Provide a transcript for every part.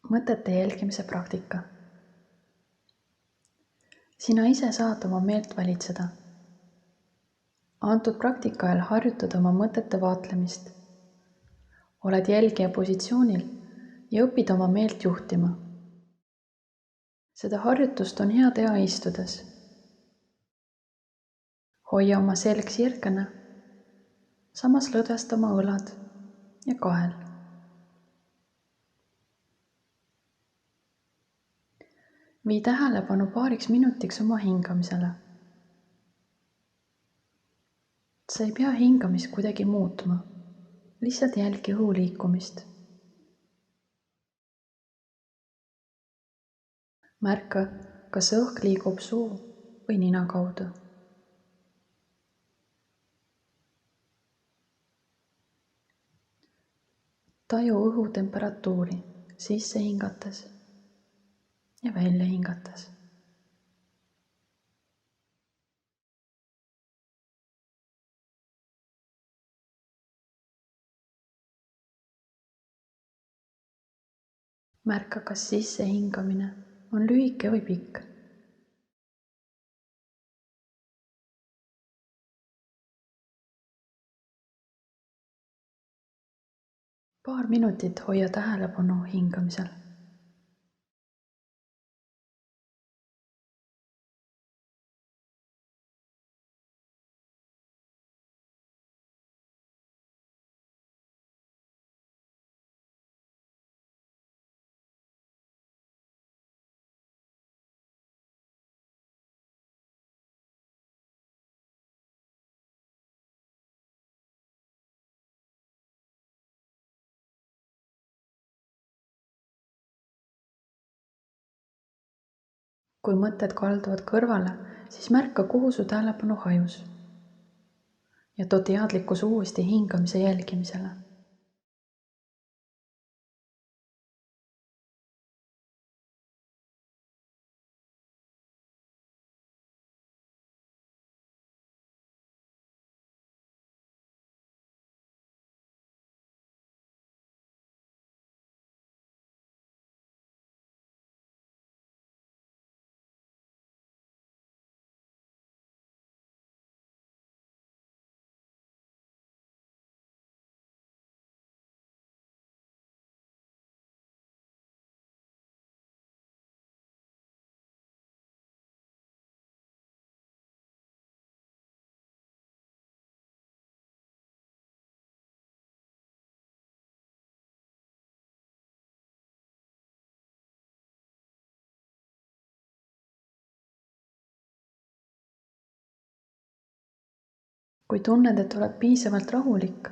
Mõtete jälgimise praktika. Sina ise saad oma meelt valitseda. Antud praktika ajal harjutad oma mõtete vaatlemist. Oled jälgija positsioonil ja õpid oma meelt juhtima. Seda harjutust on hea teha istudes. Hoia oma selg sirgena, samas lõdvesta oma õlad ja kael. Vii tähelepanu paariks minutiks oma hingamisele. Sa ei pea hingamist kuidagi muutma, lihtsalt jälgi õhu liikumist. Märka, kas õhk liigub suu või nina kaudu. Taju õhu temperatuuri sisse hingates ja välja hingates. Märka, kas sissehingamine on lühike või pikk. Paar minutit hoia tähelepanu hingamisel. Kui mõtted kalduvad kõrvale, siis märka, kuhu su tähelepanu hajus ja too teadlikkus uuesti hingamise jälgimisele. Kui tunned, et oled piisavalt rahulik,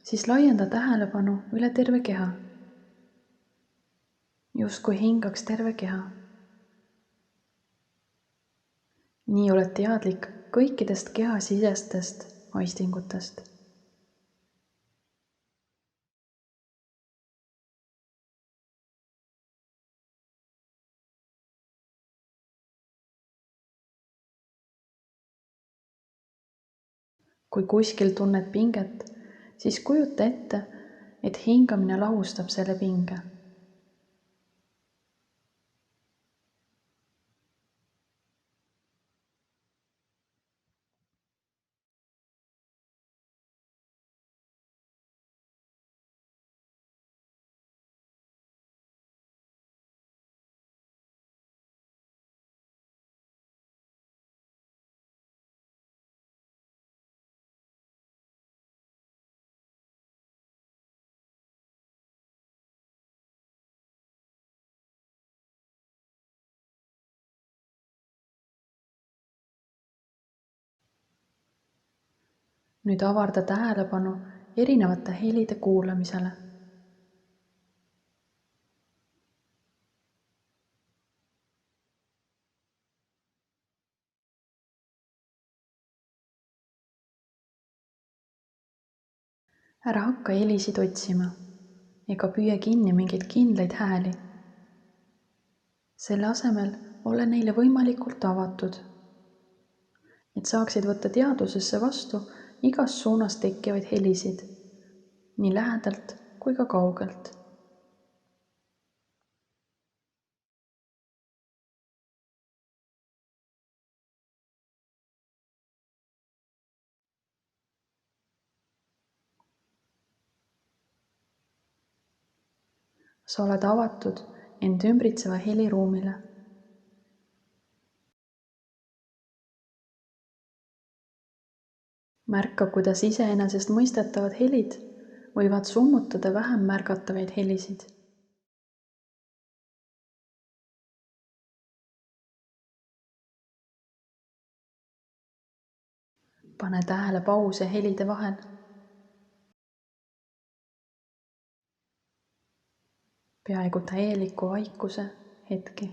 siis laienda tähelepanu üle terve keha. Justkui hingaks terve keha. Nii oled teadlik kõikidest kehasisestest aistingutest. Kui kuskil tunned pinget, siis kujuta ette, et hingamine lahustab selle pinge. Nüüd avarda tähelepanu erinevate helide kuulamisele. Ära hakka helisid otsima ega püüa kinni mingeid kindlaid hääli. Selle asemel ole neile võimalikult avatud, et saaksid võtta teadvusesse vastu igas suunas tekkivaid helisid, nii lähedalt kui ka kaugelt. sa oled avatud end ümbritseva heliruumile. Märka, kuidas iseenesestmõistetavad helid võivad summutada vähem märgatavaid helisid. Pane tähele pause helide vahel. Peaaegu täieliku vaikuse hetki.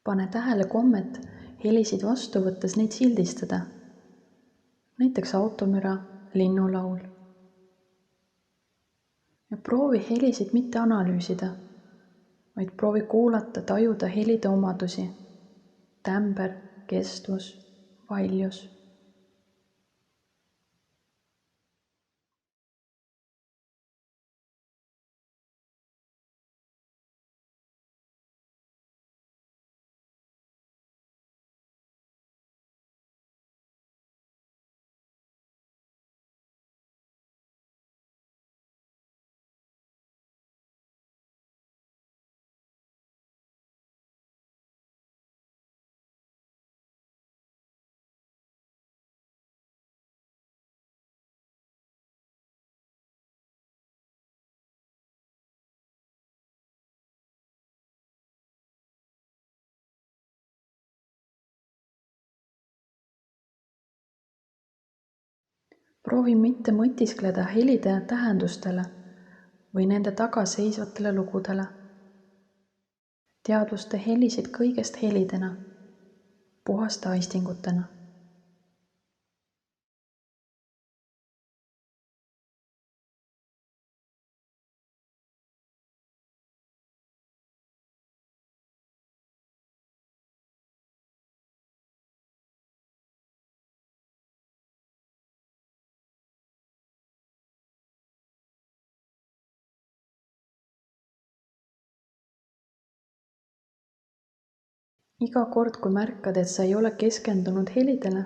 Pane tähele kommet helisid vastu võttes neid sildistada. Näiteks automüra, linnulaul. Ja proovi helisid mitte analüüsida, vaid proovi kuulata, tajuda helide omadusi. Tämber, kestvus, valjus. Proovi mitte mõtiskleda helide tähendustele või nende taga seisvatele lugudele. Teadvusta helisid kõigest helidena, puhaste aistingutena. Iga kord, kui märkad, et sa ei ole keskendunud helidele,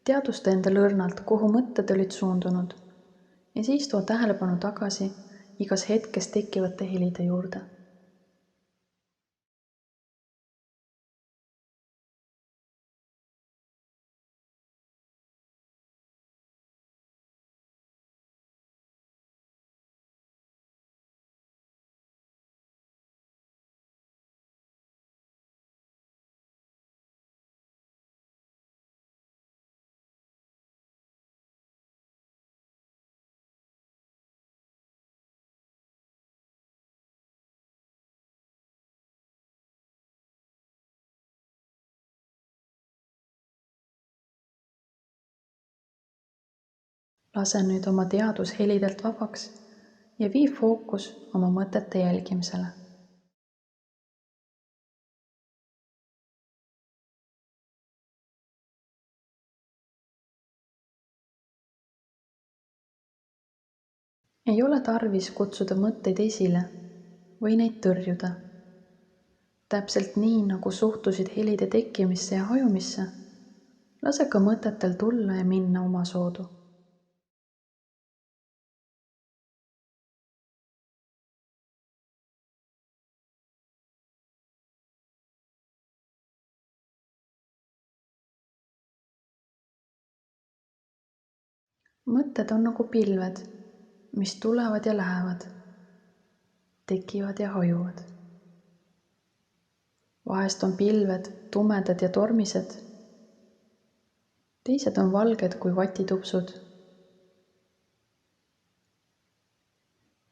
teadvusta endale õrnalt, kuhu mõtted olid suundunud ja siis too tähelepanu tagasi igas hetkes tekkivate helide juurde. Lase nüüd oma teadvus helidelt vabaks ja vii fookus oma mõtete jälgimisele. Ei ole tarvis kutsuda mõtteid esile või neid tõrjuda. Täpselt nii, nagu suhtusid helide tekkimisse ja hajumisse, lase ka mõtetel tulla ja minna omasoodu. Mõtted on nagu pilved, mis tulevad ja lähevad, tekivad ja hajuvad. Vahest on pilved tumedad ja tormised, teised on valged kui vatitupsud.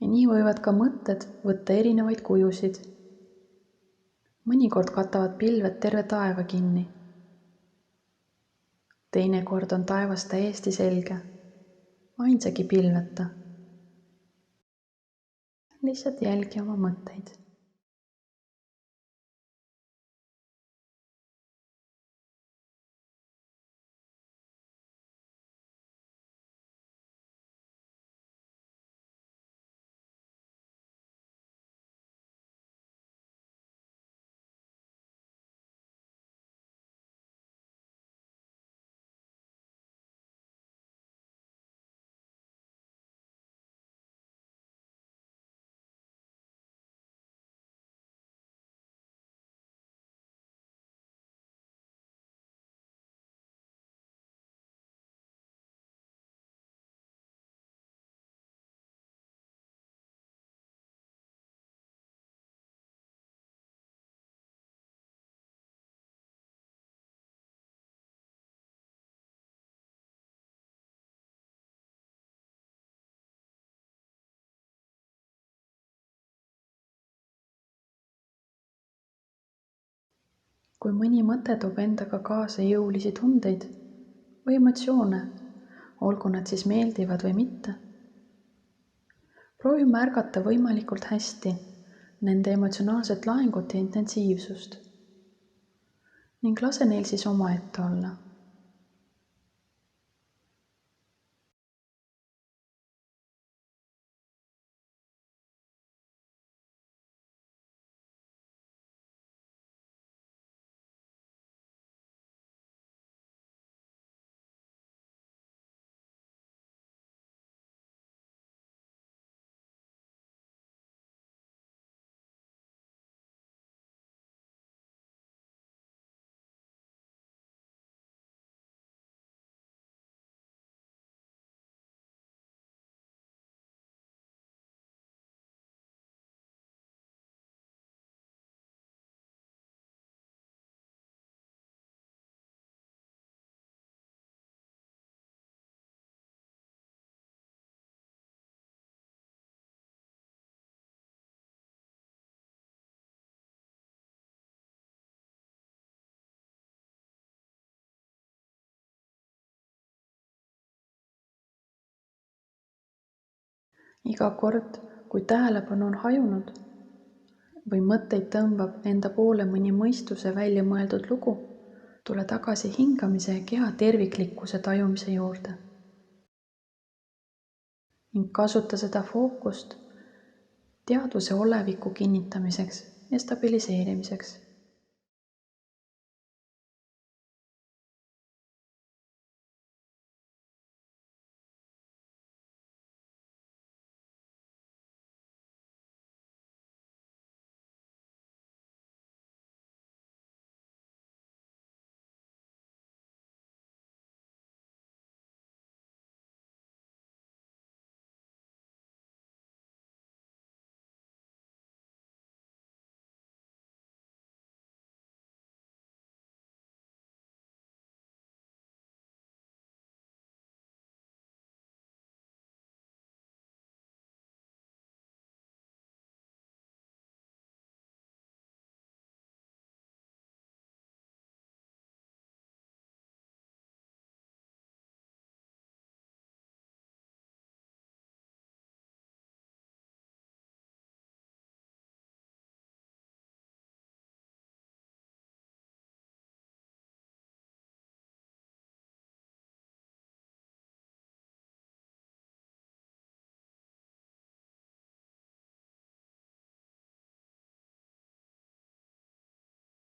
Ja nii võivad ka mõtted võtta erinevaid kujusid. Mõnikord katavad pilved terve taeva kinni. Teinekord on taevas täiesti selge, ainsagi pilveta. Lihtsalt jälgi oma mõtteid. kui mõni mõte toob endaga kaasa jõulisi tundeid või emotsioone, olgu nad siis meeldivad või mitte, proovi märgata võimalikult hästi nende emotsionaalset laengut ja intensiivsust ning lase neil siis omaette olla. Iga kord, kui tähelepanu on hajunud või mõtteid tõmbab enda poole mõni mõistuse välja mõeldud lugu, tule tagasi hingamise ja keha terviklikkuse tajumise juurde ning kasuta seda fookust teadvuse oleviku kinnitamiseks ja stabiliseerimiseks.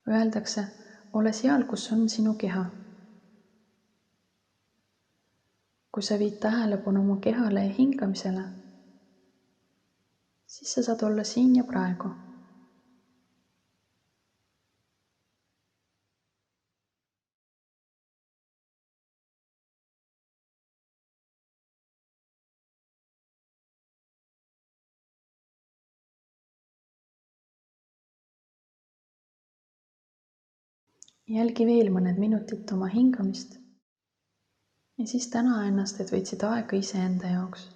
Öeldakse, ole seal, kus on sinu keha. Kui sa viid tähelepanu oma kehale ja hingamisele, siis sa saad olla siin ja praegu. Jälgi veel mõned minutid oma hingamist ja siis täna ennast, et võtsid aega iseenda jaoks.